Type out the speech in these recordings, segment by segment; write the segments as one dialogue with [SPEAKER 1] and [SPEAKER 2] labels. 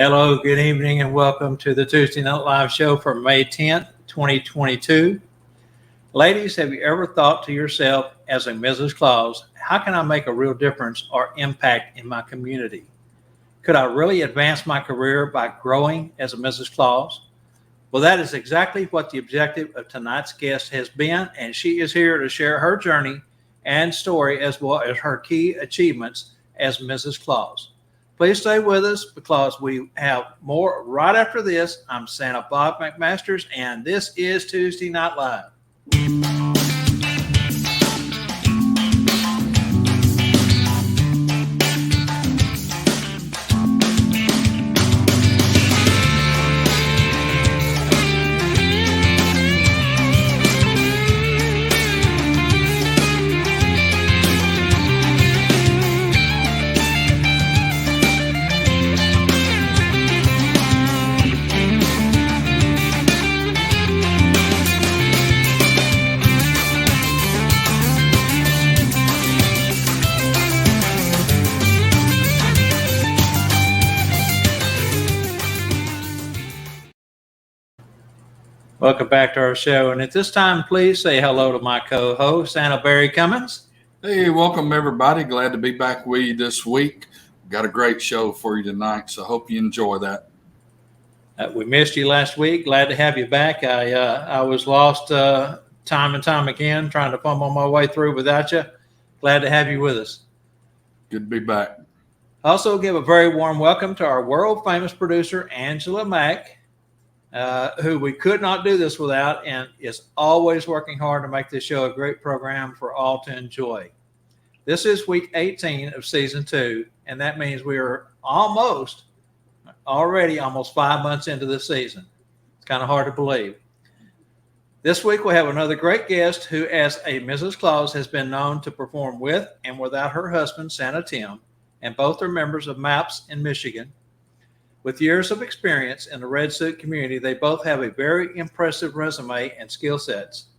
[SPEAKER 1] Hello, good evening, and welcome to the Tuesday Night Live show for May 10th, 2022. Ladies, have you ever thought to yourself, as a Mrs. Claus, how can I make a real difference or impact in my community? Could I really advance my career by growing as a Mrs. Claus? Well, that is exactly what the objective of tonight's guest has been, and she is here to share her journey and story as well as her key achievements as Mrs. Claus. Please stay with us because we have more right after this. I'm Santa Bob McMasters, and this is Tuesday Night Live. Welcome back to our show. And at this time, please say hello to my co-host, Anna Barry Cummins.
[SPEAKER 2] Hey, welcome everybody. Glad to be back with you this week. Got a great show for you tonight, so hope you enjoy that.
[SPEAKER 1] We missed you last week. Glad to have you back. I was lost time and time again, trying to fumble my way through without you. Glad to have you with us.
[SPEAKER 2] Good to be back.
[SPEAKER 1] Also give a very warm welcome to our world famous producer, Angela Mack, who we could not do this without and is always working hard to make this show a great program for all to enjoy. This is week 18 of season 2, and that means we are almost 5 months into the season. It's kind of hard to believe. This week we have another great guest who, as a Mrs. Claus, has been known to perform with and without her husband, Santa Tim, and both are members of MAPS in Michigan. With years of experience in the red suit community, they both have a very impressive resume and skill sets.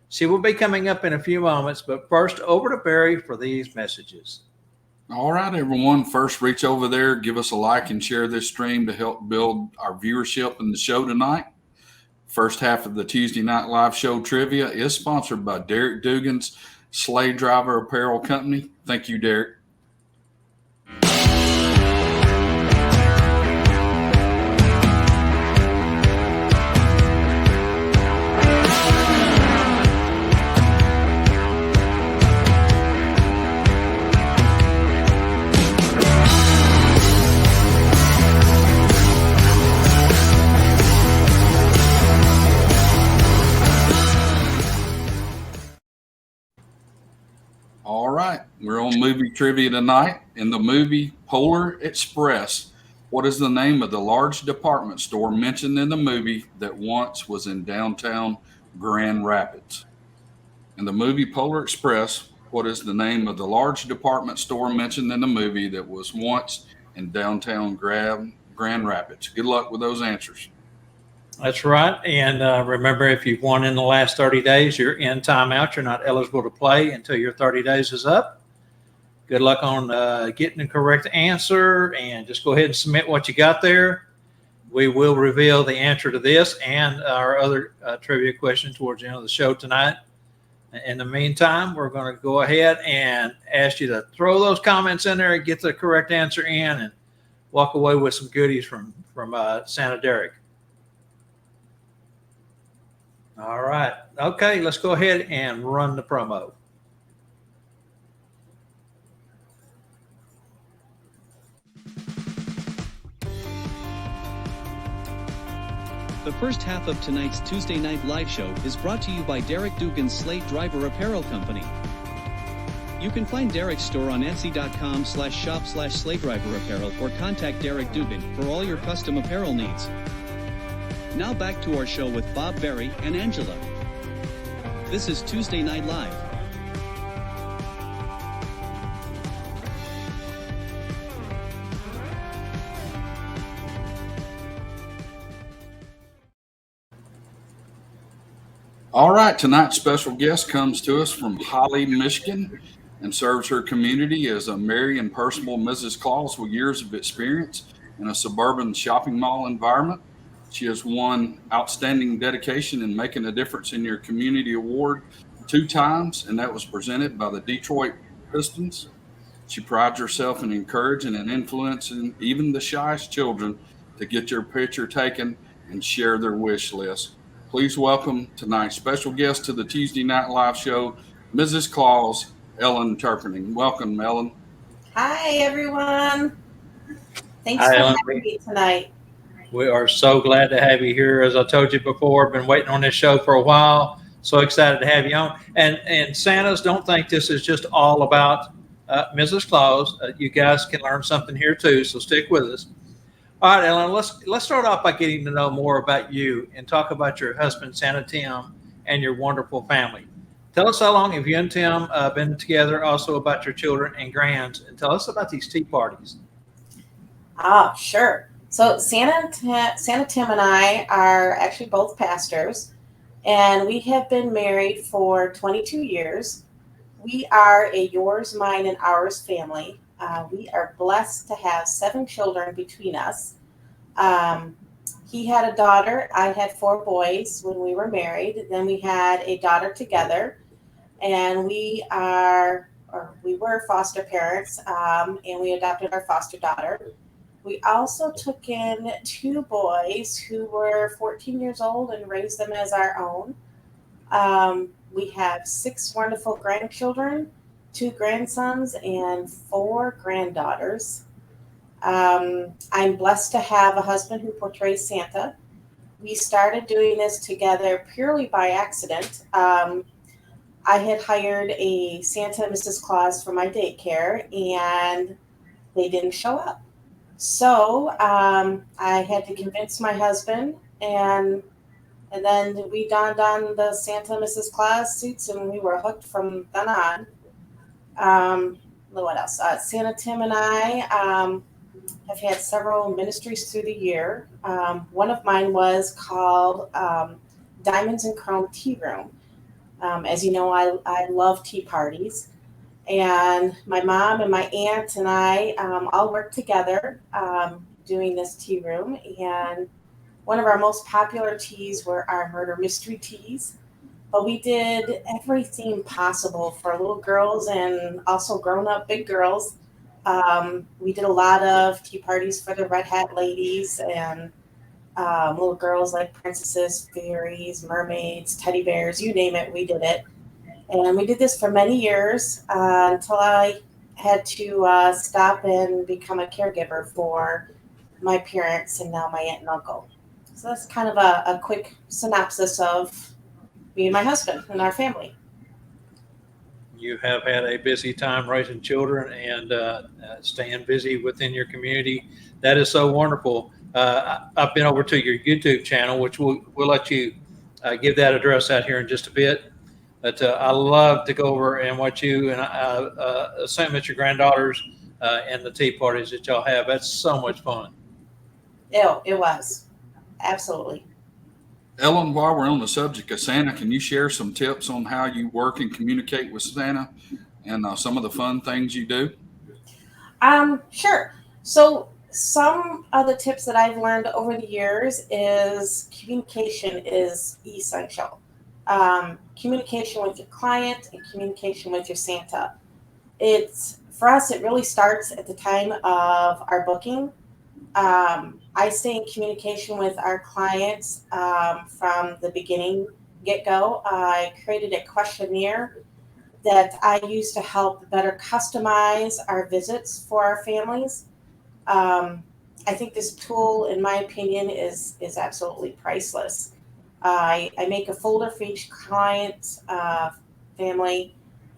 [SPEAKER 1] She will be coming up in a few moments, but first over to Barry for these messages.
[SPEAKER 2] All right, everyone. First, reach over there, give us a like and share this stream to help build our viewership in the show tonight. First half of the Tuesday Night Live show trivia is sponsored by Derek Dugan's Sleigh Driver Apparel Company. Thank you, Derek. All right, we're on movie trivia tonight. In the movie Polar Express, what is the name of the large department store mentioned in the movie that once was in downtown Grand Rapids? In the movie Polar Express, what is the name of the large department store mentioned in the movie that was once in downtown Grand Rapids? Good luck with those answers.
[SPEAKER 1] That's right. And remember, if you've won in the last 30 days, you're in timeout. You're not eligible to play until your 30 days is up. Good luck on getting the correct answer, and just go ahead and submit what you got there. We will reveal the answer to this and our other trivia question towards the end of the show tonight. In the meantime, we're going to go ahead and ask you to throw those comments in there and get the correct answer in and walk away with some goodies from Santa Derek. All right. Okay, let's go ahead and run the promo.
[SPEAKER 3] The first half of tonight's Tuesday Night Live show is brought to you by Derek Dugan's Sleigh Driver Apparel Company. You can find Derek's store on Etsy.com/shop/sleighDriverApparel or contact Derek Dugan for all your custom apparel needs. Now back to our show with Bob, Barry, and Angela. This is Tuesday Night Live.
[SPEAKER 2] All right, tonight's special guest comes to us from Holly, Michigan, and serves her community as a merry and personable Mrs. Claus with years of experience in a suburban shopping mall environment. She has won Outstanding Dedication in Making a Difference in Your Community Award 2 times, and that was presented by the Detroit Pistons. She prides herself in encouraging and influencing even the shyest children to get your picture taken and share their wish list. Please welcome tonight's special guest to the Tuesday Night Live show, Mrs. Claus, Ellen Terpening. Welcome, Ellen.
[SPEAKER 4] Hi, everyone. Thanks
[SPEAKER 1] Hi,
[SPEAKER 4] for
[SPEAKER 1] Ellen.
[SPEAKER 4] having me tonight.
[SPEAKER 1] We are so glad to have you here. As I told you before, been waiting on this show for a while. So excited to have you on. And Santas, don't think this is just all about Mrs. Claus. You guys can learn something here too. So stick with us. All right, Ellen. Let's start off by getting to know more about you and talk about your husband, Santa Tim, and your wonderful family. Tell us how long have you and Tim been together? Also about your children and grands, and tell us about these tea parties.
[SPEAKER 4] Sure. So Santa Tim and I are actually both pastors, and we have been married for 22 years. We are a yours, mine, and ours family. We are blessed to have 7 children between us. He had a daughter. I had 4 boys when we were married. Then we had a daughter together, and we were foster parents, and we adopted our foster daughter. We also took in 2 boys who were 14 years old and raised them as our own. We have 6 wonderful grandchildren, 2 grandsons, and 4 granddaughters. I'm blessed to have a husband who portrays Santa. We started doing this together purely by accident. I had hired a Santa and Mrs. Claus for my daycare, and they didn't show up. So I had to convince my husband, and then we donned on the Santa and Mrs. Claus suits, and we were hooked from then on. What else? Santa Tim and I have had several ministries through the year. One of mine was called Diamonds and Chrome Tea Room. As you know, I love tea parties. And my mom and my aunt and I all worked together doing this tea room. And one of our most popular teas were our murder mystery teas. But we did everything possible for little girls and also grown-up big girls. We did a lot of tea parties for the Red Hat ladies and little girls like princesses, fairies, mermaids, teddy bears, you name it, we did it. And we did this for many years until I had to stop and become a caregiver for my parents and now my aunt and uncle. So that's kind of a quick synopsis of me and my husband and our family.
[SPEAKER 1] You have had a busy time raising children and staying busy within your community. That is so wonderful. I've been over to your YouTube channel, which we'll let you give that address out here in just a bit. But I love to go over and watch you and assume it's your granddaughters and the tea parties that y'all have. That's so much fun.
[SPEAKER 4] It was. Absolutely.
[SPEAKER 2] Ellen, while we're on the subject of Santa, can you share some tips on how you work and communicate with Santa and some of the fun things you do?
[SPEAKER 4] Sure. So some of the tips that I've learned over the years is communication is essential. Communication with your client and communication with your Santa. For us, it really starts at the time of our booking. I stay in communication with our clients from the beginning get-go. I created a questionnaire that I use to help better customize our visits for our families. I think this tool, in my opinion, is absolutely priceless. I make a folder for each client family,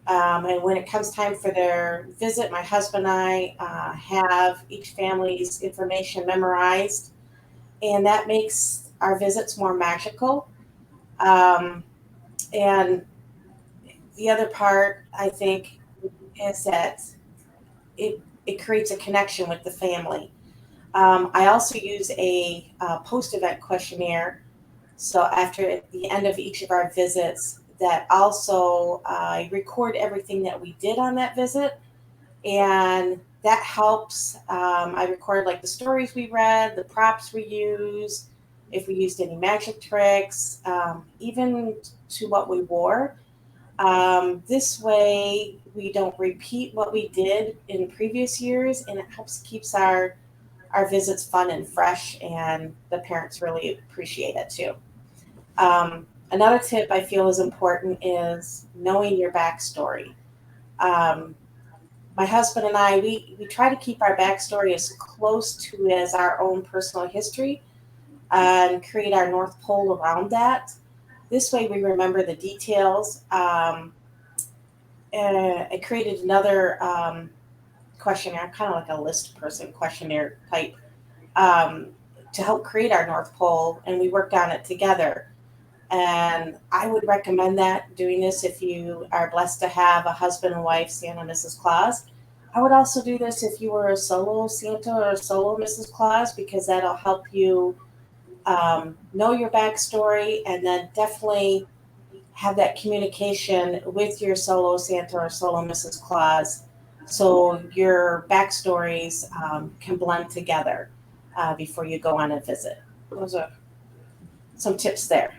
[SPEAKER 4] and when it comes time for their visit, my husband and I have each family's information memorized, and that makes our visits more magical. And the other part, I think, is that it creates a connection with the family. I also use a post-event questionnaire. So after the end of each of our visits, that also I record everything that we did on that visit, and that helps. I record like the stories we read, the props we use, if we used any magic tricks, even to what we wore. This way, we don't repeat what we did in previous years, and it helps keeps our visits fun and fresh, and the parents really appreciate it too. Another tip I feel is important is knowing your backstory. Um, my husband and I, we try to keep our backstory as close to as our own personal history and create our North Pole around that. This way we remember the details. I created another questionnaire, kind of like a list person questionnaire type, um, to help create our North Pole, and we worked on it together. And I would recommend that doing this if you are blessed to have a husband and wife, Santa and Mrs. Claus. I would also do this if you were a solo Santa or a solo Mrs. Claus, because that'll help you know your backstory, and then definitely have that communication with your solo Santa or solo Mrs. Claus, so your backstories can blend together before you go on a visit. Those are some tips there.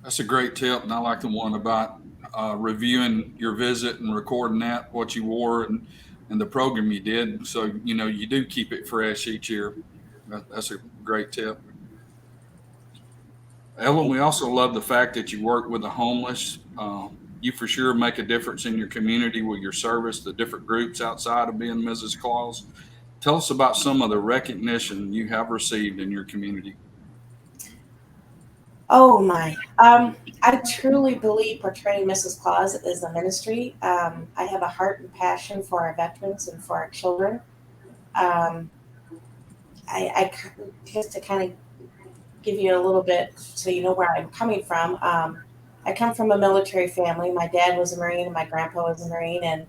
[SPEAKER 2] That's a great tip, and I like the one about reviewing your visit and recording that, what you wore, and the program you did. So you do keep it fresh each year. That's a great tip. Ellen, we also love the fact that you work with the homeless. You for sure make a difference in your community with your service, the different groups outside of being Mrs. Claus. Tell us about some of the recognition you have received in your community.
[SPEAKER 4] Oh my. I truly believe portraying Mrs. Claus is a ministry. I have a heart and passion for our veterans and for our children. Um, just to kind of give you a little bit so you know where I'm coming from. I come from a military family. My dad was a Marine and my grandpa was a Marine. And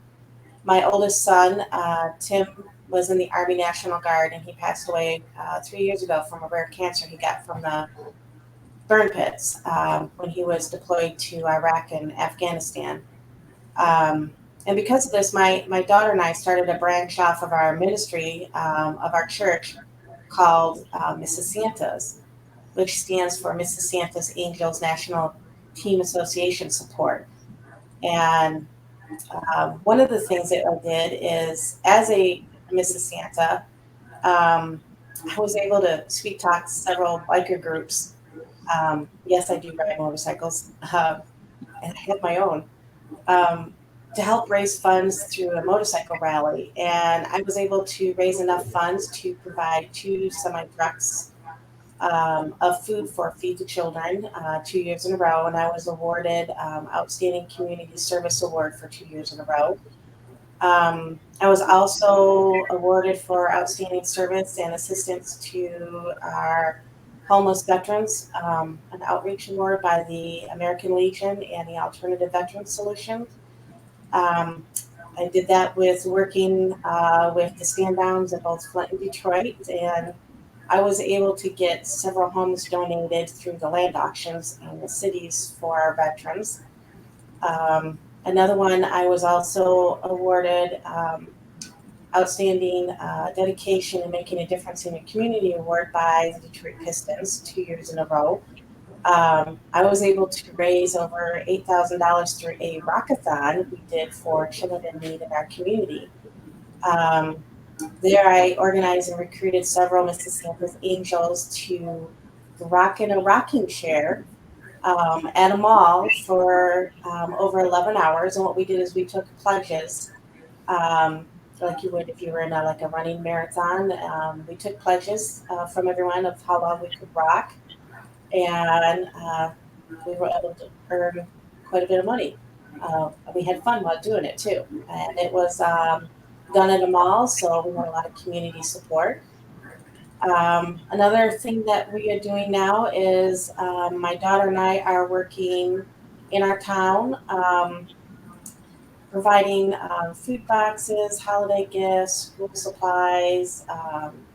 [SPEAKER 4] my oldest son, Tim, was in the Army National Guard, and he passed away 3 years ago from a rare cancer he got from the burn pits when he was deployed to Iraq and Afghanistan. And because of this, my daughter and I started a branch off of our ministry of our church called Mrs. Santa's, which stands for Mrs. Santa's Angels National Team Association Support. And one of the things that I did is, as a Mrs. Santa, I was able to sweet talk several biker groups. Yes, I do ride motorcycles, and I have my own, um, to help raise funds through a motorcycle rally. And I was able to raise enough funds to provide two semi trucks of food for Feed the Children 2 years in a row. And I was awarded Outstanding Community Service Award for 2 years in a row. I was also awarded for outstanding service and assistance to our homeless veterans, an outreach award by the American Legion and the Alternative Veterans Solution. Um, I did that with working with the stand downs in both Flint and Detroit, and I was able to get several homes donated through the land auctions in the cities for our veterans. Another one, I was also awarded Outstanding Dedication and Making a Difference in Your Community Award by the Detroit Pistons 2 years in a row. I was able to raise over $8,000 through a rockathon we did for children in need in our community. There, I organized and recruited several Mrs. Santa's Angels to rock in a rocking chair at a mall for over 11 hours. And what we did is we took pledges, like you would if you were in like a running marathon. We took pledges from everyone of how long we could rock, and we were able to earn quite a bit of money. We had fun while doing it too, and it was done at a mall, so we had a lot of community support. Another thing that we are doing now is my daughter and I are working in our town, providing food boxes, holiday gifts, school supplies,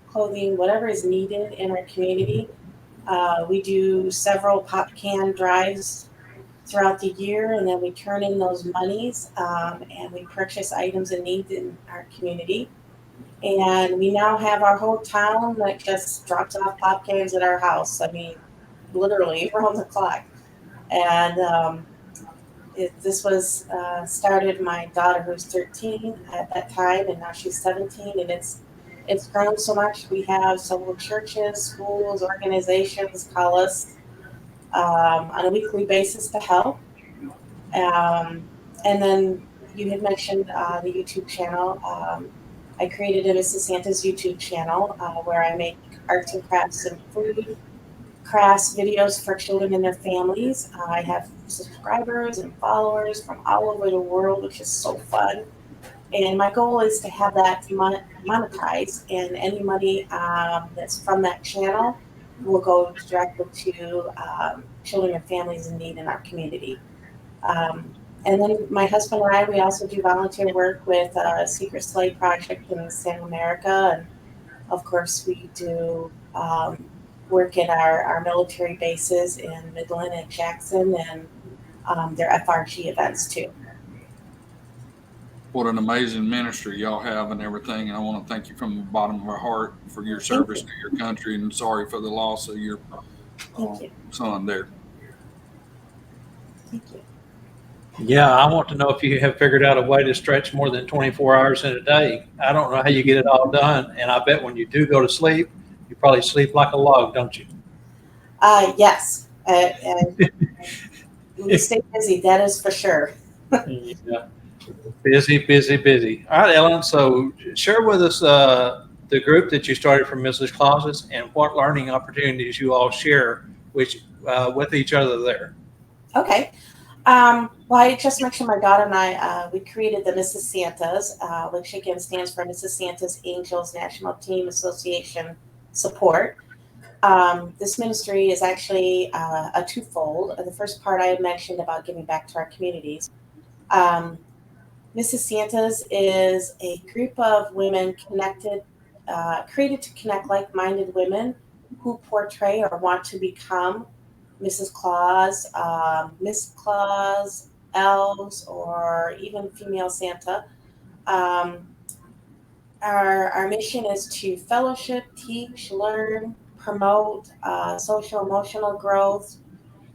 [SPEAKER 4] clothing, whatever is needed in our community. We do several pop can drives throughout the year, and then we turn in those monies, and we purchase items in need in our community. And we now have our whole town that just drops off pop cans at our house. I mean, literally around the clock. And this was started my daughter, who's 13 at that time, and now she's 17, and it's grown so much. We have several churches, schools, organizations call us on a weekly basis to help. And then you had mentioned the YouTube channel. I created a Mrs. Santa's YouTube channel where I make arts and crafts and food crafts videos for children and their families. I have subscribers and followers from all over the world, which is so fun. And my goal is to have that monetized, and any money that's from that channel will go directly to children and families in need in our community. And then my husband and I, we also do volunteer work with Secret Sleigh Project in Santa America. And of course, we do work at our military bases in Midland and Jackson, and their FRG events too.
[SPEAKER 2] What an amazing ministry y'all have and everything. And I want to thank you from the bottom of our heart for your service to your country, and sorry for the loss of your son there.
[SPEAKER 4] Thank you.
[SPEAKER 1] Yeah, I want to know if you have figured out a way to stretch more than 24 hours in a day. I don't know how you get it all done. And I bet when you do go to sleep, you probably sleep like a log, don't you?
[SPEAKER 4] Yes. And we stay busy, that is for sure.
[SPEAKER 1] Yeah. Busy. All right, Ellen. So share with us the group that you started from Mrs. Claus's and what learning opportunities you all share with each other there.
[SPEAKER 4] Okay. Well, I just mentioned my daughter and I, we created the Mrs. Santa's, which again stands for Mrs. Santa's Angels National Team Association Support. This ministry is actually a twofold. The first part I had mentioned about giving back to our communities. Mrs. Santa's is a group of women connected, created to connect like-minded women who portray or want to become Mrs. Claus, Miss Claus, elves, or even female Santa. Our mission is to fellowship, teach, learn, promote social emotional growth,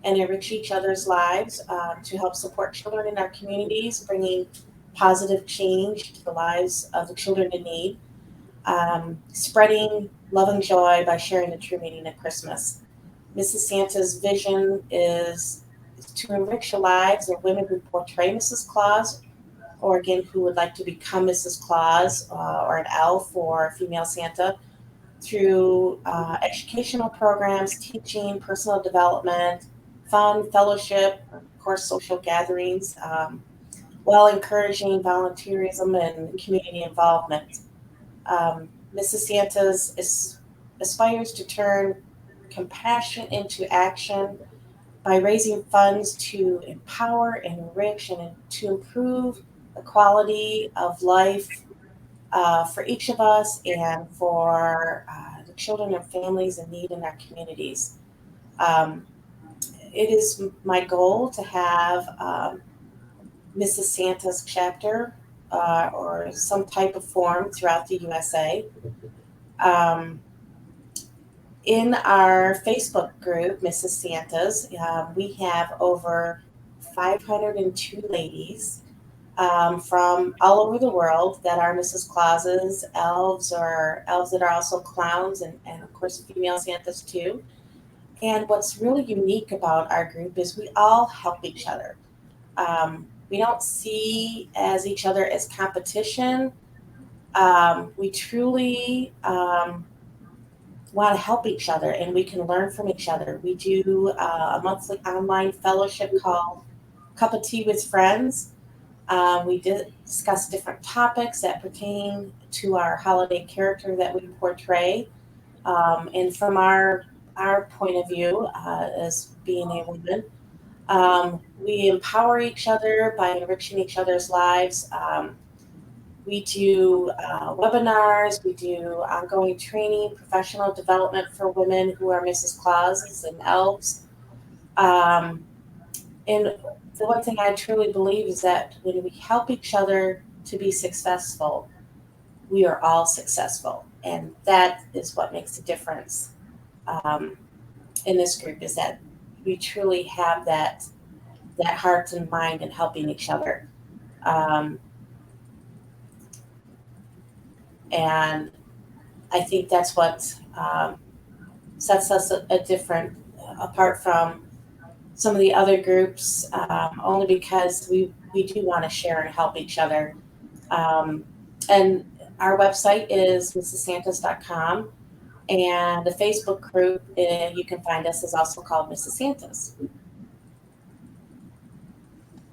[SPEAKER 4] and enrich each other's lives to help support children in our communities, bringing positive change to the lives of the children in need, spreading love and joy by sharing the true meaning of Christmas. Mrs. Santa's vision is to enrich the lives of women who portray Mrs. Claus, or again, who would like to become Mrs. Claus or an elf or female Santa, through educational programs, teaching, personal development, fun, fellowship, of course, social gatherings, while encouraging volunteerism and community involvement. Mrs. Santa's aspires to turn compassion into action by raising funds to empower, enrich, and to improve the quality of life for each of us and for the children and families in need in our communities. It is my goal to have Mrs. Santa's chapter or some type of form throughout the USA. In our Facebook group, Mrs. Santa's, we have over 502 ladies from all over the world that are Mrs. Claus's, elves, or elves that are also clowns, and of course female Santas too. And what's really unique about our group is we all help each other. We don't see as each other as competition. We truly want to help each other, and we can learn from each other. We do a monthly online fellowship called Cup of Tea with Friends. We discuss different topics that pertain to our holiday character that we portray. And from our point of view as being a woman, we empower each other by enriching each other's lives. We do webinars, we do ongoing training, professional development for women who are Mrs. Clauses and elves. And And the one thing I truly believe is that when we help each other to be successful, we are all successful. And that is what makes a difference in this group, is that we truly have that heart and mind in helping each other. And I think that's what sets us a different apart from some of the other groups, only because we do want to share and help each other. And our website is mrssantas.com, and the Facebook group you can find us is also called Mrs. Santas.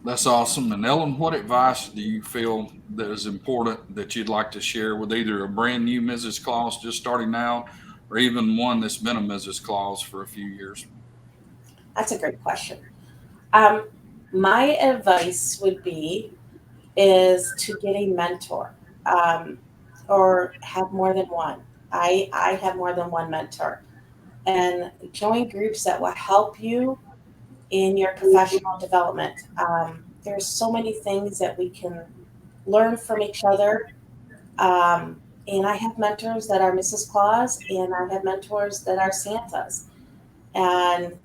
[SPEAKER 2] That's awesome. And Ellen, what advice do you feel that is important that you'd like to share with either a brand new Mrs. Claus just starting out, or even one that's been a Mrs. Claus for a few years?
[SPEAKER 4] That's a great question. My advice would be is to get a mentor, or have more than one. I have more than one mentor, and join groups that will help you in your professional development. There's so many things that we can learn from each other. And I have mentors that are Mrs. Claus, and I have mentors that are Santas. And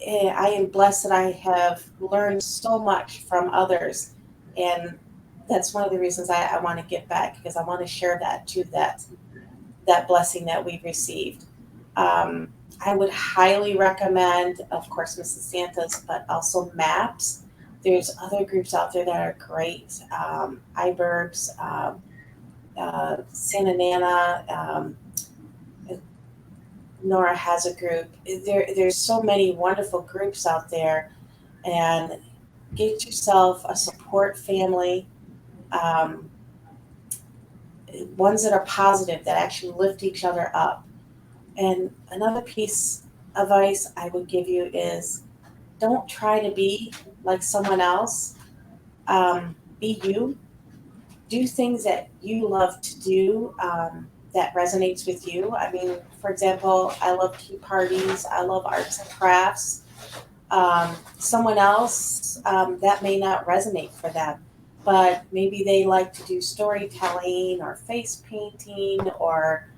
[SPEAKER 4] I am blessed that I have learned so much from others. And that's one of the reasons I want to give back, because I want to share that to that blessing that we've received. I would highly recommend, of course, Mrs. Santas, but also MAPS. There's other groups out there that are great. iBurbs, Santa Nana, Nora has a group. There's so many wonderful groups out there, and get yourself a support family, ones that are positive, that actually lift each other up. And another piece of advice I would give you is, don't try to be like someone else. Be you. Do things that you love to do, that resonates with you. I mean, for example, I love tea parties. I love arts and crafts. Someone else, that may not resonate for them, but maybe they like to do storytelling or face painting or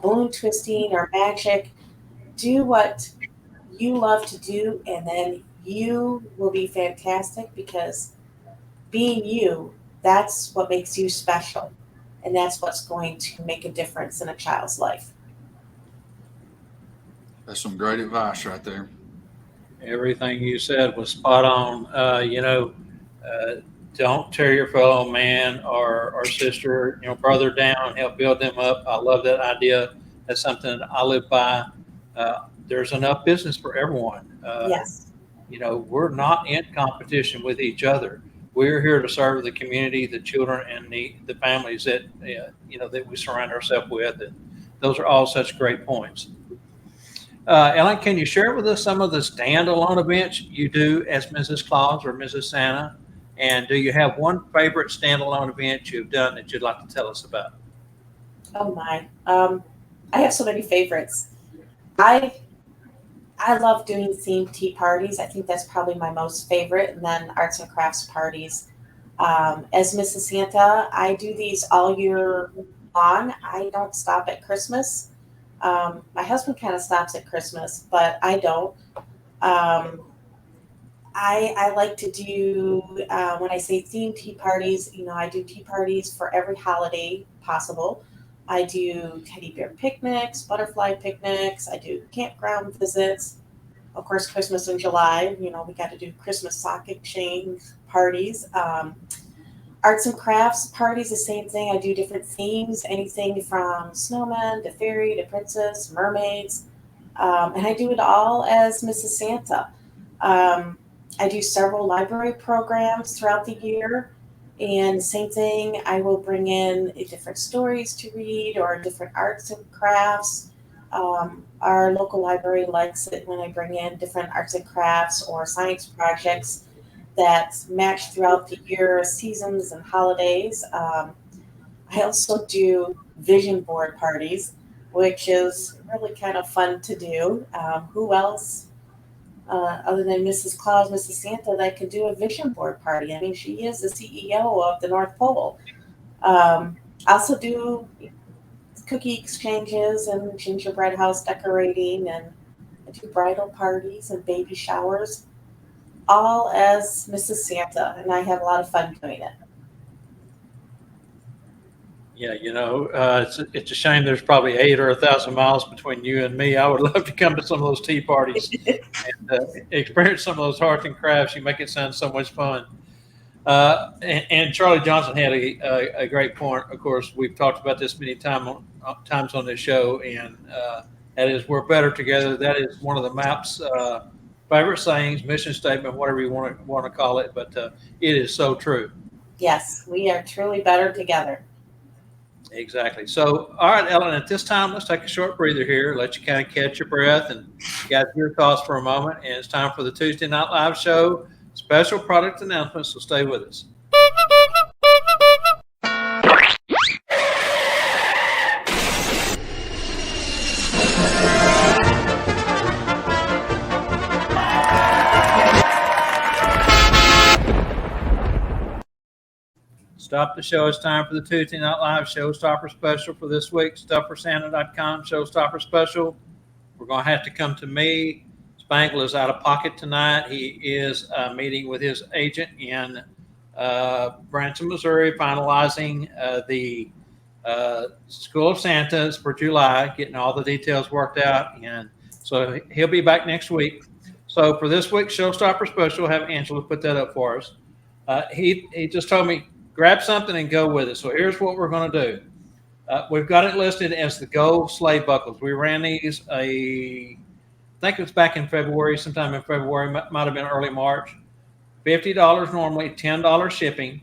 [SPEAKER 4] balloon twisting or magic. Do what you love to do, and then you will be fantastic, because being you, that's what makes you special. And that's what's going to make a difference in a child's life.
[SPEAKER 2] That's some great advice right there.
[SPEAKER 1] Everything you said was spot on. Don't tear your fellow man or sister, brother down. Help build them up. I love that idea. That's something that I live by. There's enough business for everyone.
[SPEAKER 4] Yes.
[SPEAKER 1] We're not in competition with each other. We're here to serve the community, the children, and the families that that we surround ourselves with. And those are all such great points. Ellen, can you share with us some of the standalone events you do as Mrs. Claus or Mrs. Santa? And do you have one favorite standalone event you've done that you'd like to tell us about?
[SPEAKER 4] Oh my. I have so many favorites. I love doing themed tea parties. I think that's probably my most favorite. And then arts and crafts parties. As Mrs. Santa, I do these all year long. I don't stop at Christmas. My husband kind of stops at Christmas, but I don't. I like to do, when I say themed tea parties, I do tea parties for every holiday possible. I do teddy bear picnics, butterfly picnics. I do campground visits. Of course, Christmas in July, we got to do Christmas sock exchange parties. Arts and crafts parties, the same thing. I do different themes, anything from snowmen to fairy to princess, mermaids. And I do it all as Mrs. Santa. I do several library programs throughout the year. And same thing, I will bring in different stories to read or different arts and crafts. Our local library likes it when I bring in different arts and crafts or science projects that match throughout the year, seasons and holidays. I also do vision board parties, which is really kind of fun to do. Who else other than Mrs. Claus, Mrs. Santa, that can do a vision board party. I mean, she is the CEO of the North Pole. I also do cookie exchanges and gingerbread house decorating, and I do bridal parties and baby showers, all as Mrs. Santa, and I have a lot of fun doing it.
[SPEAKER 1] Yeah, it's a shame there's probably 8 or 1,000 miles between you and me. I would love to come to some of those tea parties and experience some of those arts and crafts. You make it sound so much fun. And Charlie Johnson had a great point. Of course, we've talked about this many times on this show, and that is, we're better together. That is one of the MAP's favorite sayings, mission statement, whatever you want to call it. But it is so true.
[SPEAKER 4] Yes, we are truly better together.
[SPEAKER 1] Exactly. So, all right, Ellen, at this time, let's take a short breather here, let you kind of catch your breath and gather your thoughts for a moment. And it's time for the Tuesday Night Live show, special product announcements, so stay with us. Stop the show. It's time for the Tuesday Night Live Showstopper Special for this week. StufForSanta.com Showstopper Special. We're going to have to come to me. Spangle is out of pocket tonight. He is meeting with his agent in Branson, Missouri, finalizing the School of Santas for July, getting all the details worked out. And so he'll be back next week. So for this week's Showstopper Special, have Angela put that up for us. He just told me, grab something and go with it. So here's what we're going to do. We've got it listed as the Go sleigh buckles. We ran these I think it was back in February, sometime in February, might have been early March. $50 normally, $10 shipping.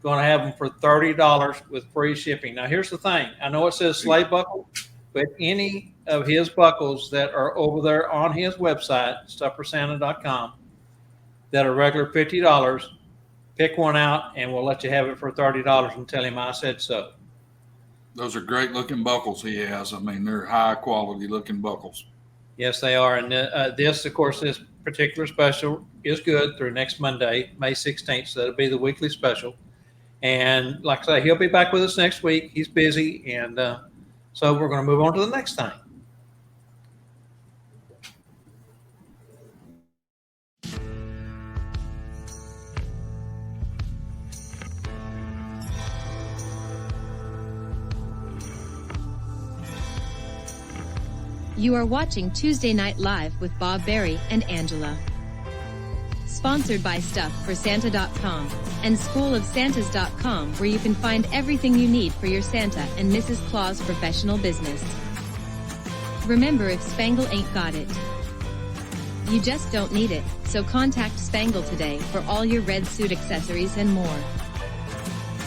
[SPEAKER 1] Going to have them for $30 with free shipping. Now here's the thing. I know it says sleigh buckle, but any of his buckles that are over there on his website, StufForSanta.com, that are regular $50, pick one out, and we'll let you have it for $30 and tell him I said so.
[SPEAKER 2] Those are great looking buckles he has. I mean, they're high quality looking buckles.
[SPEAKER 1] Yes, they are. And this, of course, this particular special is good through next Monday, May 16th. So that'll be the weekly special. And like I say, he'll be back with us next week. He's busy. And so we're going to move on to the next thing.
[SPEAKER 5] You are watching Tuesday Night Live with Bob Berry and Angela. Sponsored by StuffForSanta.com and SchoolOfSantas.com, where you can find everything you need for your Santa and Mrs. Claus professional business. Remember, if Spangle ain't got it, you just don't need it, so contact Spangle today for all your red suit accessories and more.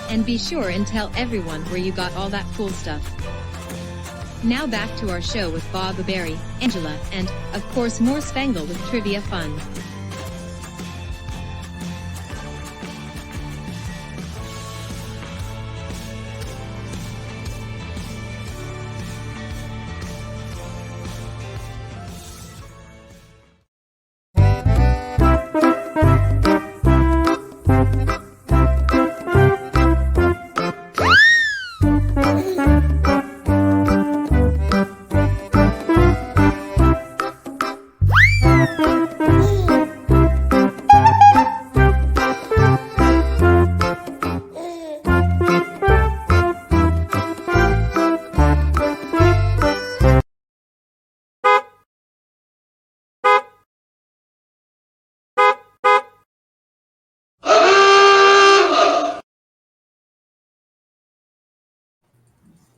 [SPEAKER 5] And be sure and tell everyone where you got all that cool stuff. Now back to our show with Bob Berry, Angela, and, of course, more Spangle with trivia fun.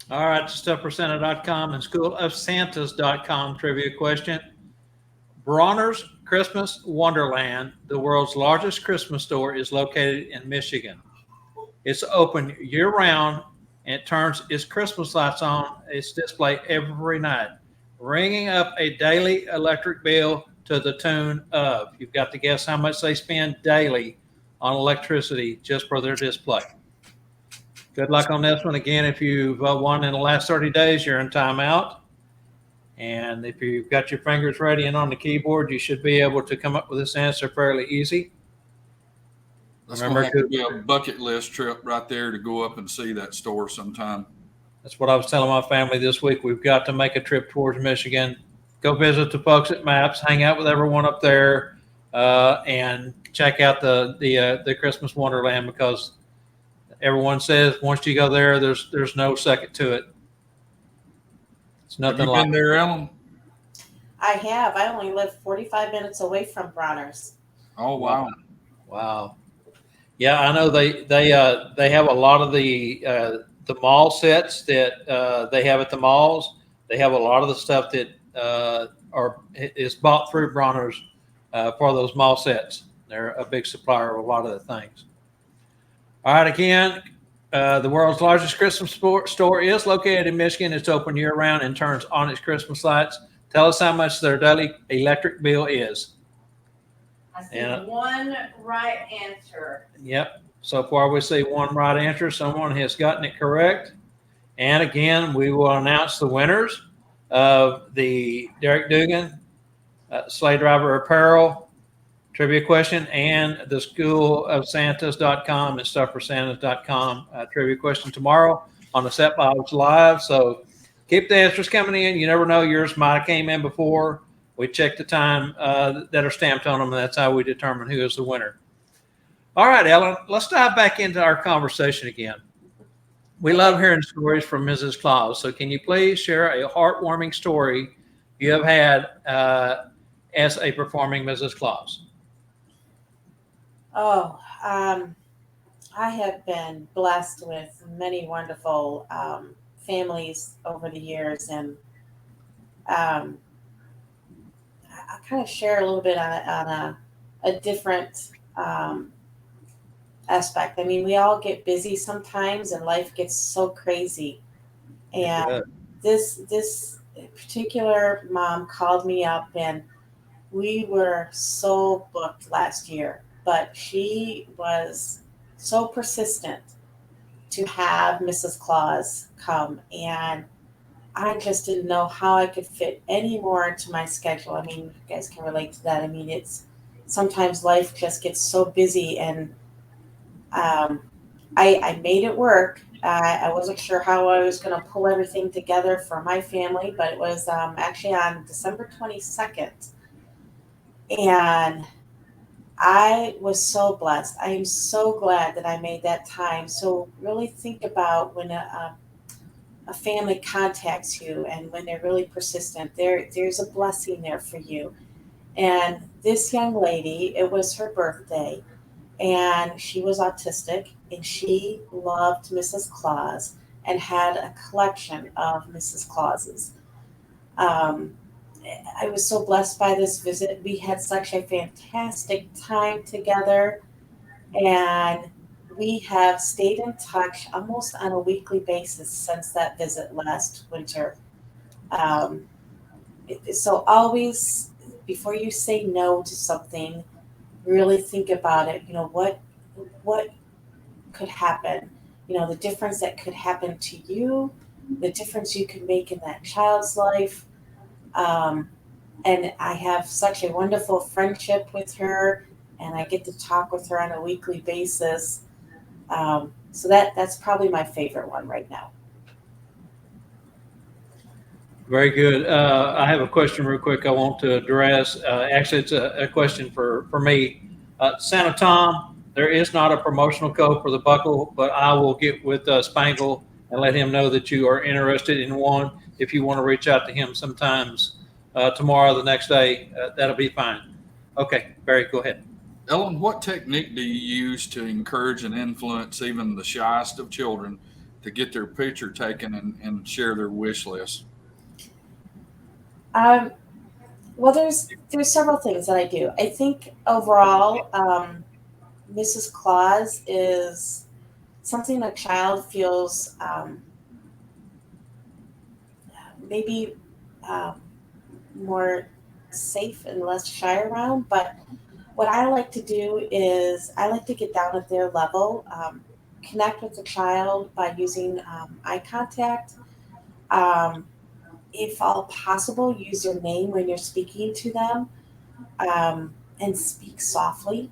[SPEAKER 1] All right, StufForSanta.com and SchoolOfSantas.com trivia question. Bronner's Christmas Wonderland, the world's largest Christmas store, is located in Michigan. It's open year-round, and it turns its Christmas lights on its display every night, ringing up a daily electric bill to the tune of, you've got to guess how much they spend daily on electricity just for their display. Good luck on this one. Again, if you've won in the last 30 days, you're in timeout. And if you've got your fingers ready and on the keyboard, you should be able to come up with this answer fairly easy.
[SPEAKER 2] That's going to have to be a bucket list trip right there to go up and see that store sometime.
[SPEAKER 1] That's what I was telling my family this week. We've got to make a trip towards Michigan, go visit the folks at Maps, hang out with everyone up there, and check out the Christmas Wonderland, because everyone says once you go there, there's no second to it. It's nothing
[SPEAKER 2] have you
[SPEAKER 1] like
[SPEAKER 2] been there, Ellen?
[SPEAKER 4] I have. I only live 45 minutes away from Bronner's.
[SPEAKER 2] Oh, wow.
[SPEAKER 1] Wow. Yeah, I know they have a lot of the mall sets that they have at the malls. They have a lot of the stuff that is bought through Bronner's for those mall sets. They're a big supplier of a lot of the things. All right, again, the world's largest Christmas store is located in Michigan. It's open year-round and turns on its Christmas lights. Tell us how much their daily electric bill is.
[SPEAKER 6] I see one right answer.
[SPEAKER 1] Yep. So far, we see one right answer. Someone has gotten it correct. And again, we will announce the winners of the Derek Dugan Sleigh Driver Apparel trivia question and the School of Santas.com and StuffForSantas.com trivia question tomorrow on the Set Bob's Live. So keep the answers coming in. You never know. Yours might have came in before. We check the time that are stamped on them, and that's how we determine who is the winner. All right, Ellen, let's dive back into our conversation again. We love hearing stories from Mrs. Claus. So can you please share a heartwarming story you have had as a performing Mrs. Claus?
[SPEAKER 4] Oh, I have been blessed with many wonderful families over the years, and I'll kind of share a little bit on a different aspect. I mean, we all get busy sometimes, and life gets so crazy. And this particular mom called me up, and we were so booked last year, but she was so persistent to have Mrs. Claus come, and I just didn't know how I could fit any more into my schedule. I mean, you guys can relate to that. I mean, it's sometimes life just gets so busy, and I made it work. I wasn't sure how I was going to pull everything together for my family, but it was actually on December 22nd. And I was so blessed. I am so glad that I made that time. So really think about when a family contacts you and when they're really persistent, there's a blessing there for you. And this young lady, it was her birthday, and she was autistic, and she loved Mrs. Claus and had a collection of Mrs. Clauses. I was so blessed by this visit. We had such a fantastic time together, and we have stayed in touch almost on a weekly basis since that visit last winter. So always, before you say no to something, really think about it. You know, what could happen? You know, the difference that could happen to you, the difference you can make in that child's life. And I have such a wonderful friendship with her, and I get to talk with her on a weekly basis. So that's probably my favorite one right now.
[SPEAKER 1] Very good. I have a question real quick I want to address. Actually, it's a question for me. Santa Tom, there is not a promotional code for the buckle, but I will get with Spangle and let him know that you are interested in one. If you want to reach out to him sometimes tomorrow, the next day, that'll be fine. Okay, Barry, go ahead.
[SPEAKER 2] Ellen, what technique do you use to encourage and influence even the shyest of children to get their picture taken and share their wish list?
[SPEAKER 4] Well, there's several things that I do. I think overall, Mrs. Claus is something a child feels maybe more safe and less shy around. But what I like to do is I like to get down at their level, connect with the child by using eye contact. if all possible, use your name when you're speaking to them, and speak softly.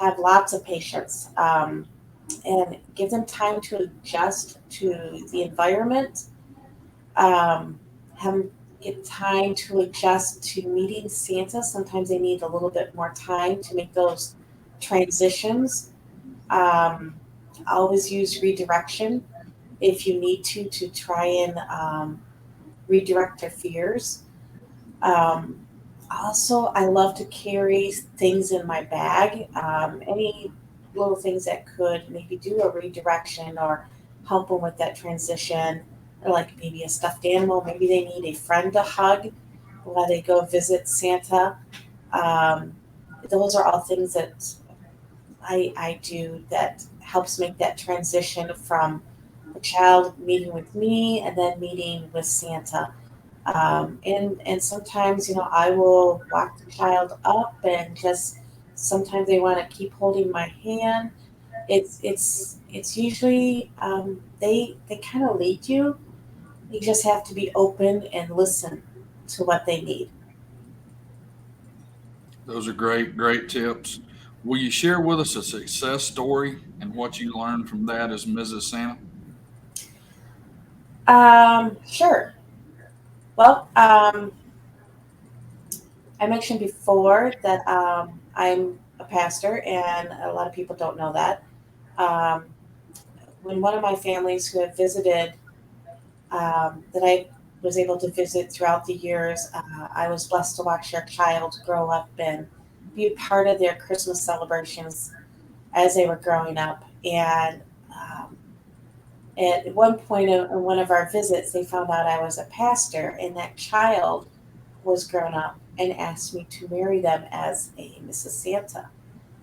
[SPEAKER 4] Have lots of patience, and give them time to adjust to the environment. Have them get time to adjust to meeting Santa. Sometimes they need a little bit more time to make those transitions. Always use redirection if you need to try and redirect their fears. Um, Also, I love to carry things in my bag, any little things that could maybe do a redirection or help them with that transition, like maybe a stuffed animal. Maybe they need a friend to hug while they go visit Santa. Um, those are all things that I do that helps make that transition from a child meeting with me and then meeting with Santa. And sometimes, I will walk the child up and just sometimes they want to keep holding my hand. It's usually they kind of lead you. You just have to be open and listen to what they need.
[SPEAKER 2] Those are great tips. Will you share with us a success story and what you learned from that as Mrs. Santa?
[SPEAKER 4] Sure. Well, I mentioned before that I'm a pastor, and a lot of people don't know that. Um, when one of my families who have visited, that I was able to visit throughout the years, I was blessed to watch their child grow up and be a part of their Christmas celebrations as they were growing up. And at one point in one of our visits, they found out I was a pastor, and that child was grown up and asked me to marry them as a Mrs. Santa.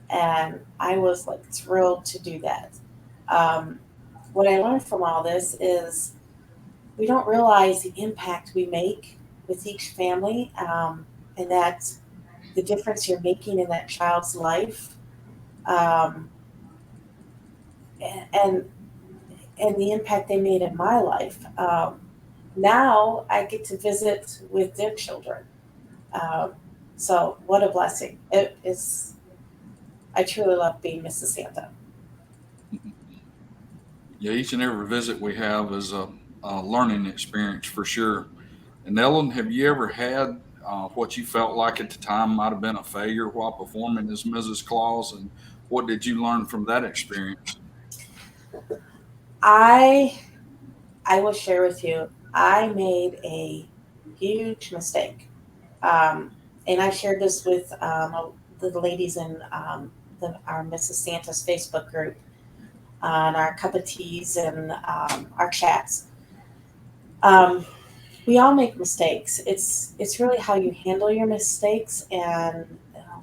[SPEAKER 4] And I was like thrilled to do that. Um, what I learned from all this is we don't realize the impact we make with each family, and that the difference you're making in that child's life, um, and and the impact they made in my life. Now I get to visit with their children. Um, so what a blessing it is. I truly love being Mrs. Santa.
[SPEAKER 2] Yeah, each and every visit we have is a learning experience for sure. And Ellen, have you ever had what you felt like at the time might have been a failure while performing as Mrs. Claus? And what did you learn from that experience?
[SPEAKER 4] I I will share with you. I made a huge mistake, um, and I shared this with the ladies in our Mrs. Santa's Facebook group on our cup of teas and our chats. Um, we all make mistakes. It's really how you handle your mistakes and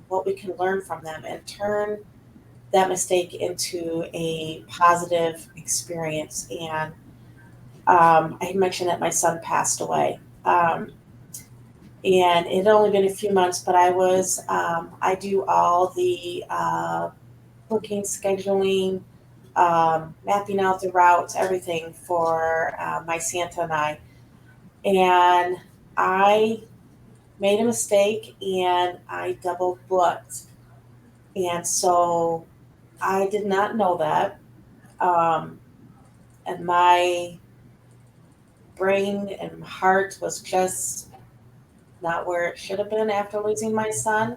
[SPEAKER 4] what we can learn from them and turn that mistake into a positive experience. And I had mentioned that my son passed away. And it had only been a few months, but I do all the booking, scheduling, mapping out the routes, everything for my Santa and I. And I made a mistake and I double booked. And so I did not know that. Um, and my brain and heart was just not where it should have been after losing my son.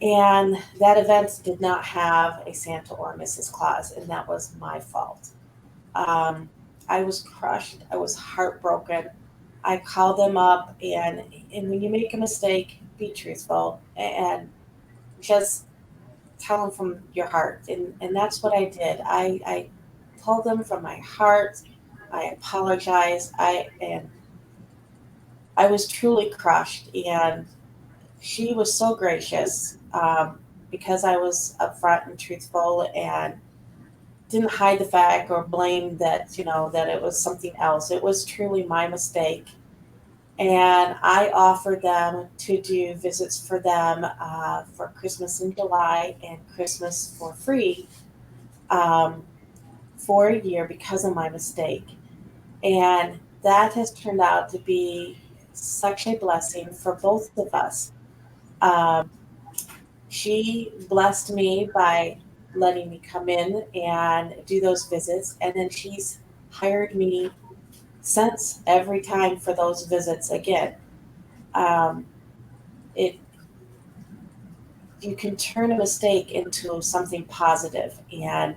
[SPEAKER 4] And that event did not have a Santa or Mrs. Claus, and that was my fault. Um, I was crushed. I was heartbroken. I called them up, and when you make a mistake, be truthful and just tell them from your heart. And that's what I did. I told them from my heart. I apologized. I was truly crushed, and she was so gracious because I was upfront and truthful and didn't hide the fact or blame that that it was something else. It was truly my mistake, and I offered them to do visits for them for Christmas in July and Christmas for free um, for a year because of my mistake. And that has turned out to be such a blessing for both of us. Um, she blessed me by letting me come in and do those visits, and then she's hired me since every time for those visits again. Um, it You can turn a mistake into something positive, and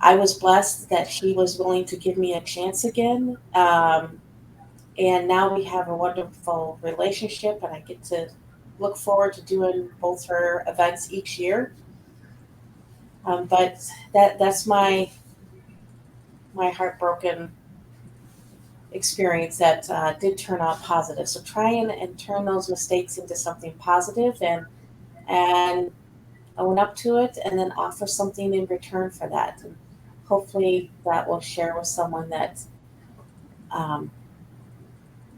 [SPEAKER 4] I was blessed that she was willing to give me a chance again. And now we have a wonderful relationship, and I get to look forward to doing both her events each year. But that's my heartbroken experience that did turn out positive. So try and turn those mistakes into something positive, and own up to it, and then offer something in return for that. And hopefully that will share with someone that um,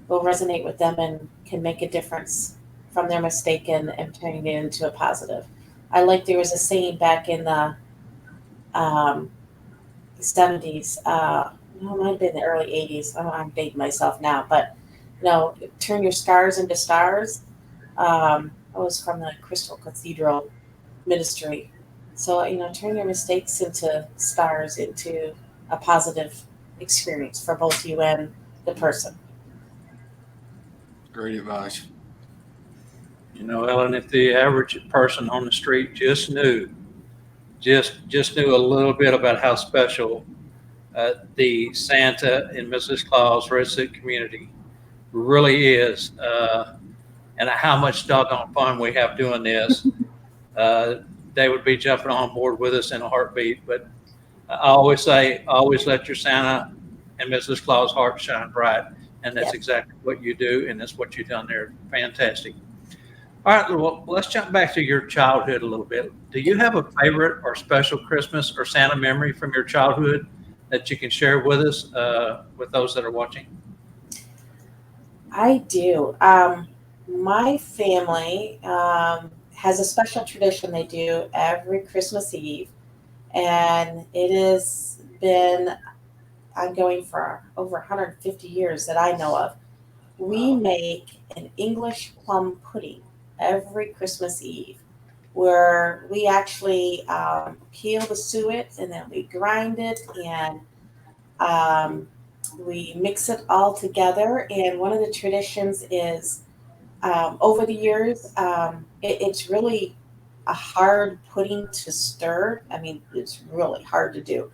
[SPEAKER 4] will resonate with them and can make a difference from their mistake and turning it into a positive. I like there was a saying back in the um, 70s, no, it might have been the early 80s. I'm dating myself now, but turn your scars into stars. It was from the Crystal Cathedral ministry. So, turn your mistakes into stars, into a positive experience for both you and the person.
[SPEAKER 2] Great advice.
[SPEAKER 1] Ellen, if the average person on the street just knew a little bit about how special the Santa and Mrs. Claus resident community really is, and how much doggone fun we have doing this, they would be jumping on board with us in a heartbeat. But I always say, always let your Santa and Mrs. Claus heart shine bright. And that's
[SPEAKER 4] Yes.
[SPEAKER 1] exactly what you do, and that's what you've done there. Fantastic. All right, well, let's jump back to your childhood a little bit. Do you have a favorite or special Christmas or Santa memory from your childhood that you can share with us, with those that are watching?
[SPEAKER 4] I do. My family has a special tradition they do every Christmas Eve, and it has been ongoing for over 150 years that I know of. We make an English plum pudding every Christmas Eve, where we actually peel the suet and then we grind it, and um, we mix it all together. And one of the traditions is over the years, it's really a hard pudding to stir. I mean, it's really hard to do.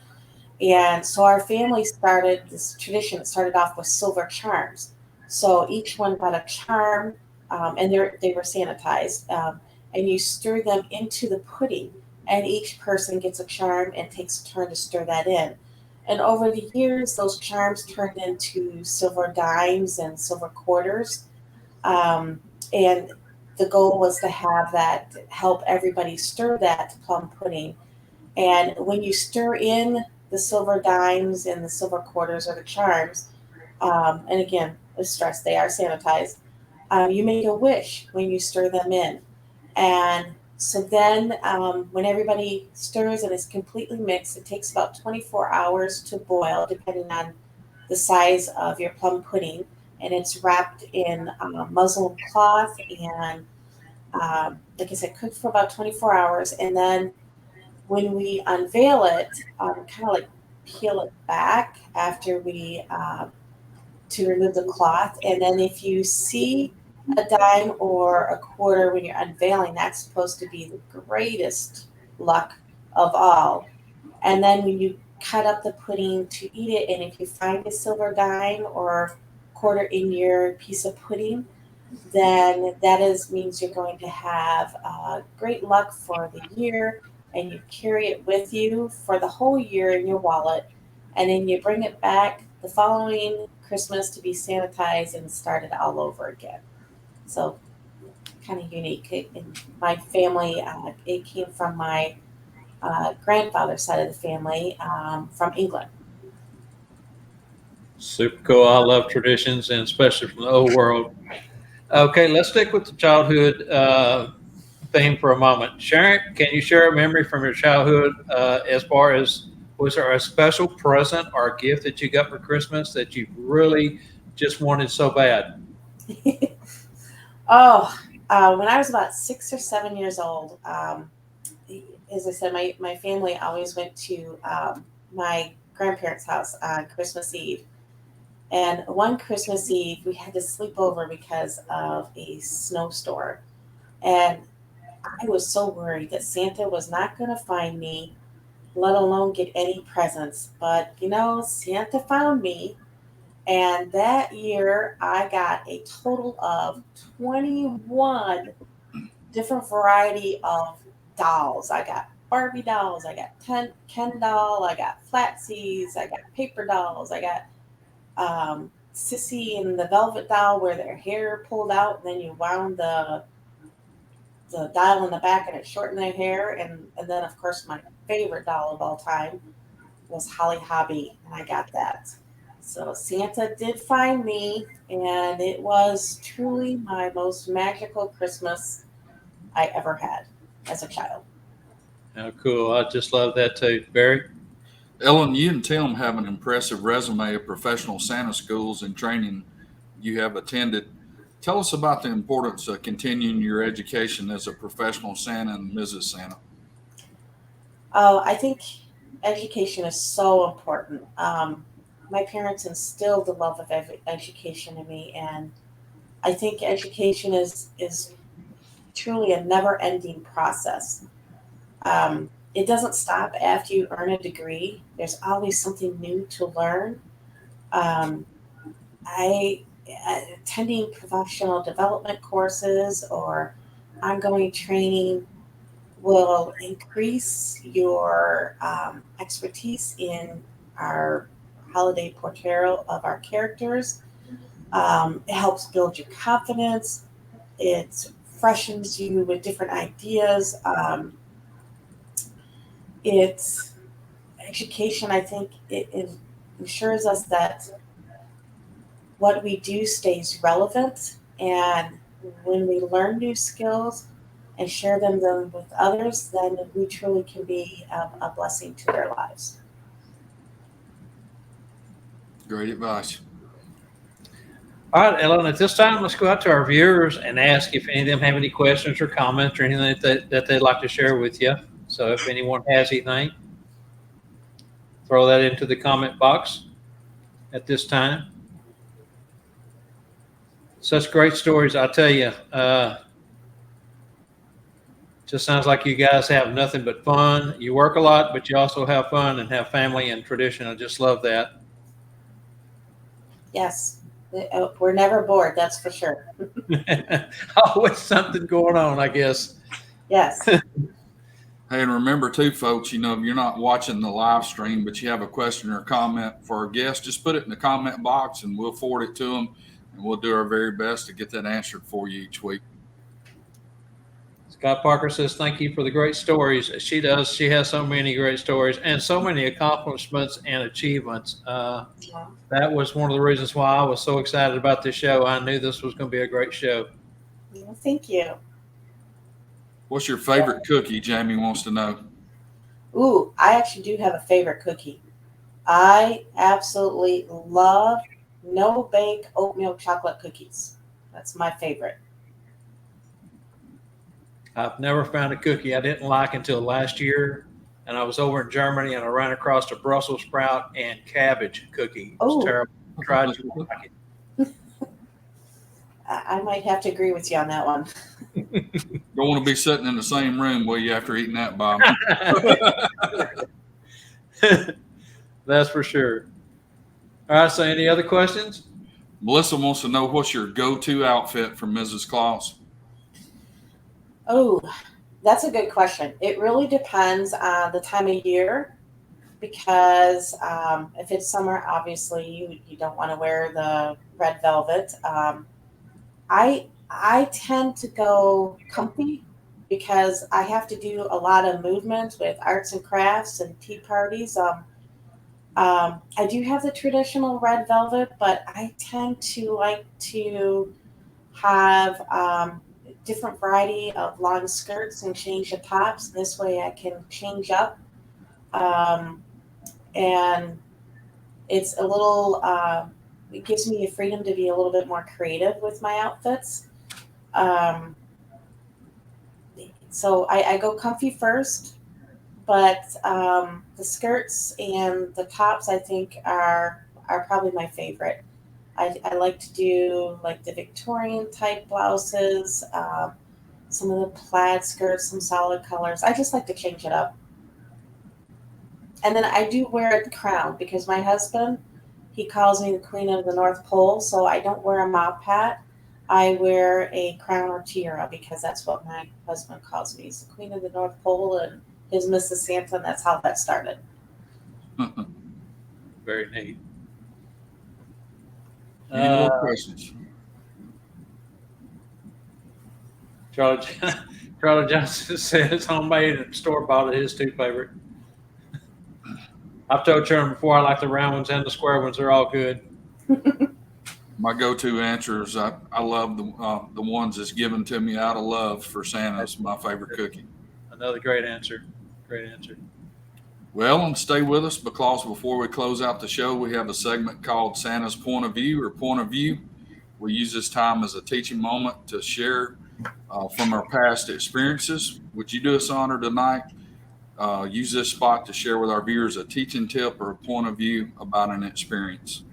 [SPEAKER 4] And so our family started this tradition. It started off with silver charms. So each one got a charm, and they were sanitized. And you stir them into the pudding, and each person gets a charm and takes a turn to stir that in. And over the years, those charms turned into silver dimes and silver quarters. Um, and the goal was to have that help everybody stir that plum pudding. And when you stir in the silver dimes and the silver quarters or the charms, and again, I stress they are sanitized, you make a wish when you stir them in. And so then when everybody stirs and is completely mixed, it takes about 24 hours to boil, depending on the size of your plum pudding. And it's wrapped in muslin cloth and, like I said, cooked for about 24 hours. And then when we unveil it, kind of like peel it back after we to remove the cloth. And then if you see a dime or a quarter when you're unveiling, that's supposed to be the greatest luck of all. And then when you cut up the pudding to eat it, and if you find a silver dime or quarter in your piece of pudding, then means you're going to have great luck for the year, and you carry it with you for the whole year in your wallet, and then you bring it back the following Christmas to be sanitized and started all over again. So kind of unique. In my family, it came from my grandfather's side of the family from England.
[SPEAKER 1] Super cool. I love traditions, and especially from the old world. Okay, let's stick with the childhood theme for a moment. Sharon, can you share a memory from your childhood as far as Was there a special present or a gift that you got for Christmas that you really just wanted so bad?
[SPEAKER 4] When I was about 6 or 7 years old, as I said, my family always went to my grandparents' house on Christmas Eve. And one Christmas Eve, we had to sleep over because of a snowstorm. And I was so worried that Santa was not going to find me, let alone get any presents. But, Santa found me. And that year, I got a total of 21 different variety of dolls. I got Barbie dolls. I got Ken doll. I got Flatsies. I got paper dolls. I got Sissy and the Velvet doll where their hair pulled out and then you wound the dial in the back and it shortened their hair. And then, of course, my favorite doll of all time was Holly Hobby, and I got that. So Santa did find me, and it was truly my most magical Christmas I ever had as a child.
[SPEAKER 1] Oh, cool. I just love that too. Barry?
[SPEAKER 2] Ellen, you and Tim have an impressive resume of professional Santa schools and training you have attended. Tell us about the importance of continuing your education as a professional Santa and Mrs. Santa.
[SPEAKER 4] Oh, I think education is so important. My parents instilled the love of education in me, and I think education is truly a never-ending process. It doesn't stop after you earn a degree. There's always something new to learn. Um, I attending professional development courses or ongoing training will increase your expertise in our holiday portrayal of our characters. It helps build your confidence. It freshens you with different ideas. It's education. I think it ensures us that what we do stays relevant, and when we learn new skills and share them with others, then we truly can be a blessing to their lives.
[SPEAKER 2] Great advice.
[SPEAKER 1] All right, Ellen, at this time, let's go out to our viewers and ask if any of them have any questions or comments or anything that they'd like to share with you. So if anyone has anything, throw that into the comment box at this time. Such great stories, I tell you. Just sounds like you guys have nothing but fun. You work a lot, but you also have fun and have family and tradition. I just love that.
[SPEAKER 4] Yes, we're never bored, that's for sure.
[SPEAKER 1] Always something going on, I guess.
[SPEAKER 4] Yes.
[SPEAKER 2] Hey, and remember too, folks, if you're not watching the live stream, but you have a question or comment for our guest, just put it in the comment box and we'll forward it to them, and we'll do our very best to get that answered for you each week.
[SPEAKER 1] Scott Parker says, thank you for the great stories. She does. She has so many great stories and so many accomplishments and achievements. That was one of the reasons why I was so excited about this show. I knew this was going to be a great show.
[SPEAKER 4] Well, thank you.
[SPEAKER 2] What's your favorite cookie? Jamie wants to know.
[SPEAKER 4] Ooh, I actually do have a favorite cookie. I absolutely love no-bake oat milk chocolate cookies. That's my favorite.
[SPEAKER 1] I've never found a cookie I didn't like until last year. And I was over in Germany and I ran across a Brussels sprout and cabbage cookie. It was terrible. I tried to like it.
[SPEAKER 4] I might have to agree with you on that one.
[SPEAKER 2] Don't want to be sitting in the same room with you after eating that, Bob.
[SPEAKER 1] That's for sure. All right, so any other questions?
[SPEAKER 2] Melissa wants to know, what's your go-to outfit for Mrs. Claus?
[SPEAKER 4] Oh, that's a good question. It really depends on the time of year, because if it's summer, obviously you don't want to wear the red velvet. I tend to go comfy because I have to do a lot of movement with arts and crafts and tea parties. I do have the traditional red velvet, but I tend to like to have different variety of long skirts and change the tops. This way I can change up and it's a little. It gives me a freedom to be a little bit more creative with my outfits. Um, so I go comfy first, but the skirts and the tops I think are probably my favorite. I like to do like the Victorian type blouses, some of the plaid skirts, some solid colors. I just like to change it up. And then I do wear a crown because my husband, he calls me the Queen of the North Pole, so I don't wear a mop hat. I wear a crown or tiara because that's what my husband calls me. He's the Queen of the North Pole and his Mrs. Santa, and that's how that started.
[SPEAKER 1] Very neat.
[SPEAKER 2] Any more questions?
[SPEAKER 1] Charlie, Charlie Johnson says homemade and store bought is his two favorite. I've told Sherman before I like the round ones and the square ones. They're all good.
[SPEAKER 2] My go-to answer is I love the ones that's given to me out of love for Santa. It's my favorite cookie.
[SPEAKER 1] Another great answer. Great answer.
[SPEAKER 2] Well, and stay with us because before we close out the show, we have a segment called Santa's Point of View or Point of View. We use this time as a teaching moment to share from our past experiences. Would you do us honor tonight? Use this spot to share with our viewers a teaching tip or a point of view about an experience.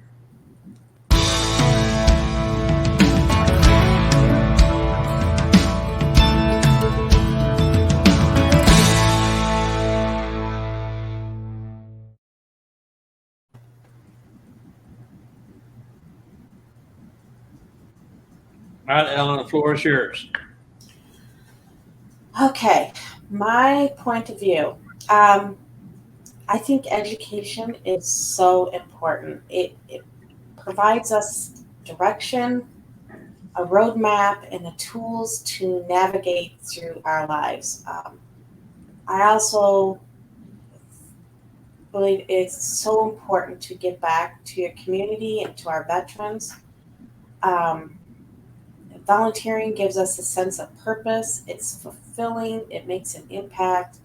[SPEAKER 1] All right, Ellen, the floor is yours.
[SPEAKER 4] Okay, my point of view. I think education is so important. It provides us direction, a roadmap, and the tools to navigate through our lives. I also believe it's so important to give back to your community and to our veterans. Um, Volunteering gives us a sense of purpose. It's fulfilling. It makes an impact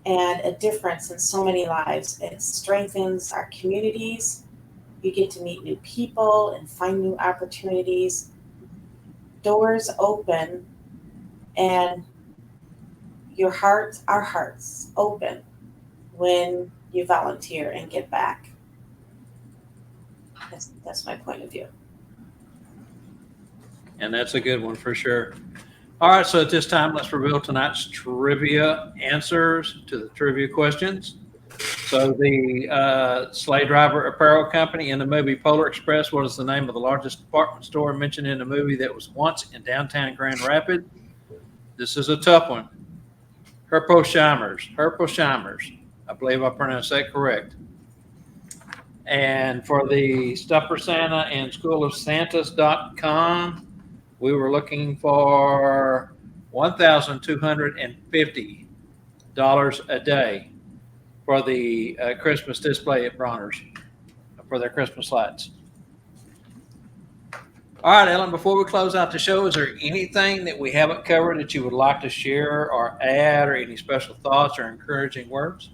[SPEAKER 4] and a difference in so many lives. It strengthens our communities. You get to meet new people and find new opportunities. Doors open, and our hearts open when you volunteer and give back. That's my point of view.
[SPEAKER 1] And that's a good one for sure. All right, so at this time, let's reveal tonight's trivia answers to the trivia questions. So the Sleigh Driver Apparel Company in the movie Polar Express, what is the name of the largest department store mentioned in the movie that was once in downtown Grand Rapids? This is a tough one. Herposheimers. I believe I pronounced that correct. And for the Stuff for Santa and SchoolofSantas.com, we were looking for $1,250 a day for the Christmas display at Bronner's for their Christmas lights. All right, Ellen, before we close out the show, is there anything that we haven't covered that you would like to share or add, or any special thoughts or encouraging words?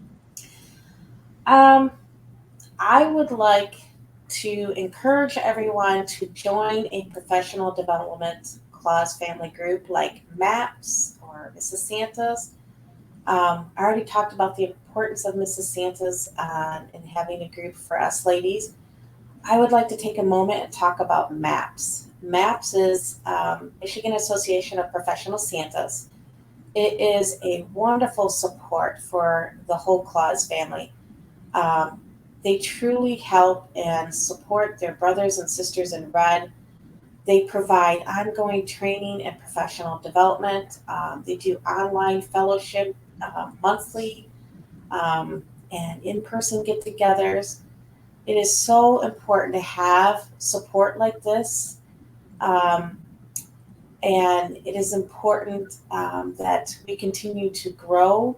[SPEAKER 4] I would like to encourage everyone to join a professional development Claus family group like MAPS or Mrs. Santa's. I already talked about the importance of Mrs. Santa's and having a group for us ladies. I would like to take a moment and talk about MAPS. MAPS is Michigan Association of Professional Santas. It is a wonderful support for the whole Claus family. They truly help and support their brothers and sisters in red. They provide ongoing training and professional development. They do online fellowship monthly and in-person get-togethers. It is so important to have support like this. And it is important that we continue to grow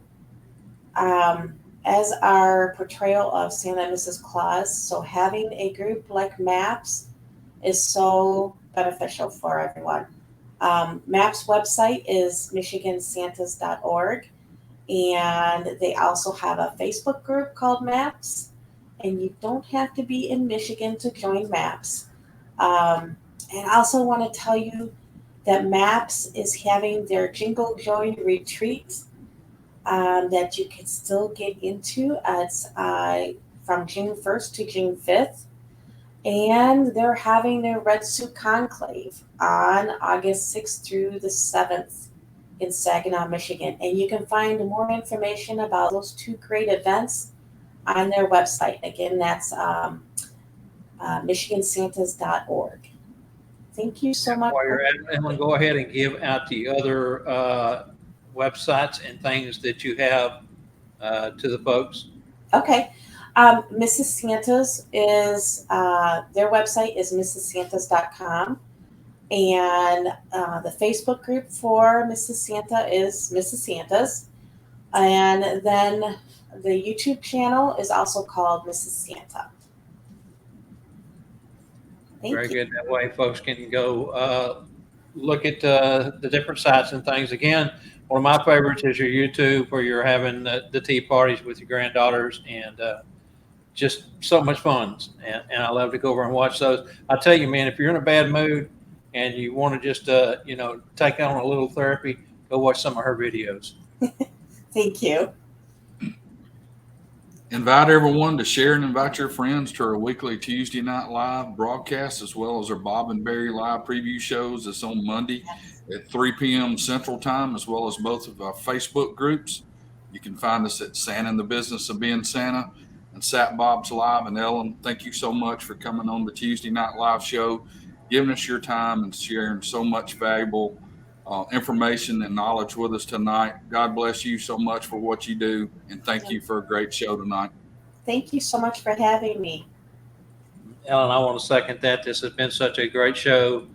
[SPEAKER 4] as our portrayal of Santa and Mrs. Claus. So having a group like MAPS is so beneficial for everyone. MAPS website is michigansantas.org, and they also have a Facebook group called MAPS. and you don't have to be in Michigan to join MAPS. And I also want to tell you that MAPS is having their Jingle Joy retreat that you can still get into. It's from June 1st to June 5th. And they're having their Red Suit Conclave on August 6th through the 7th in Saginaw, Michigan. And you can find more information about those two great events on their website. Again, that's michigansantas.org. Thank you so much.
[SPEAKER 1] While you're at it, Ellen, go ahead and give out the other websites and things that you have to the folks.
[SPEAKER 4] Okay. Mrs. Santa's is, their website is mrssantas.com. And the Facebook group for Mrs. Santa is Mrs. Santa's. And then the YouTube channel is also called Mrs. Santa.
[SPEAKER 1] Very good. That way folks can go look at the different sites and things. Again, one of my favorites is your YouTube, where you're having the tea parties with your granddaughters, and just so much fun. And I love to go over and watch those. I tell you, man, if you're in a bad mood and you want to just, take on a little therapy, go watch some of her videos.
[SPEAKER 4] Thank you.
[SPEAKER 2] Invite everyone to share and invite your friends to our weekly Tuesday Night Live broadcast, as well as our Bob and Barry live preview shows. It's on Monday at 3 p.m. Central Time, as well as both of our Facebook groups. You can find us at Santa in the Business of Being Santa and Sat Bob's Live. And Ellen, thank you so much for coming on the Tuesday Night Live show, giving us your time and sharing so much valuable information and knowledge with us tonight. God bless you so much for what you do, and thank you for a great show tonight.
[SPEAKER 4] Thank you so much for having me.
[SPEAKER 1] Ellen, I want to second that. This has been such a great show,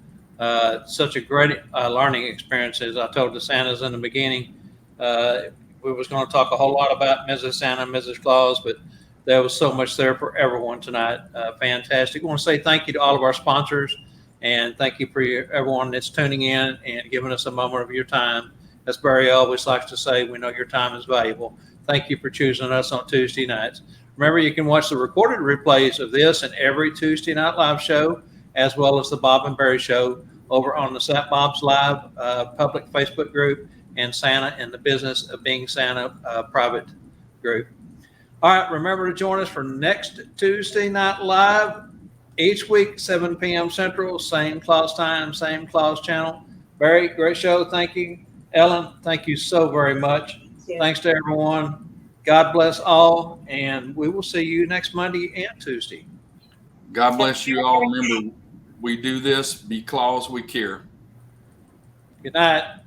[SPEAKER 1] such a great learning experience. As I told the Santas in the beginning, we was going to talk a whole lot about Mrs. Santa, Mrs. Claus, but there was so much there for everyone tonight. Fantastic. I want to say thank you to all of our sponsors. And thank you for everyone that's tuning in and giving us a moment of your time. As Barry always likes to say, we know your time is valuable. Thank you for choosing us on Tuesday nights. Remember, you can watch the recorded replays of this and every Tuesday Night Live show, as well as the Bob and Barry show, over on the Sat Bob's Live public Facebook group and Santa in the Business of Being Santa private group. All right, remember to join us for next Tuesday Night Live. Each week, 7 p.m. Central, same Claus time, same Claus channel. Barry, great show. Thank you. Ellen, thank you so very much. Thanks to everyone. God bless all, and we will see you next Monday and Tuesday.
[SPEAKER 2] God bless you all. Remember, we do this, be Claus, we care.
[SPEAKER 1] Good night.